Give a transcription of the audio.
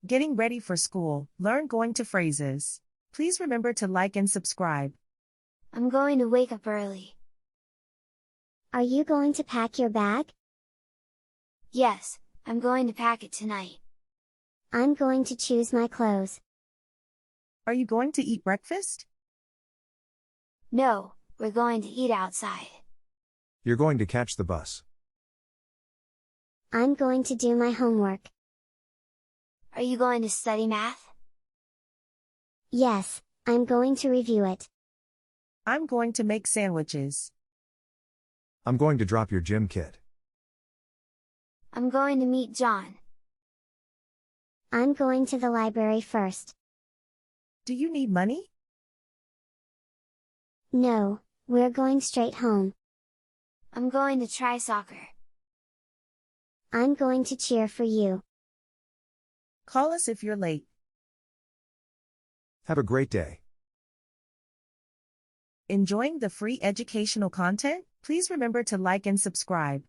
Getting ready for school, learn going to phrases. Please remember to like and subscribe. I'm going to wake up early. Are you going to pack your bag? Yes, I'm going to pack it tonight. I'm going to choose my clothes. Are you going to eat breakfast? No, we're going to eat outside. You're going to catch the bus. I'm going to do my homework. Are you going to study math? Yes, I'm going to review it. I'm going to make sandwiches. I'm going to drop your gym kit. I'm going to meet John. I'm going to the library first. Do you need money? No, we're going straight home. I'm going to try soccer. I'm going to cheer for you. Call us if you're late. Have a great day. Enjoying the free educational content? Please remember to like and subscribe.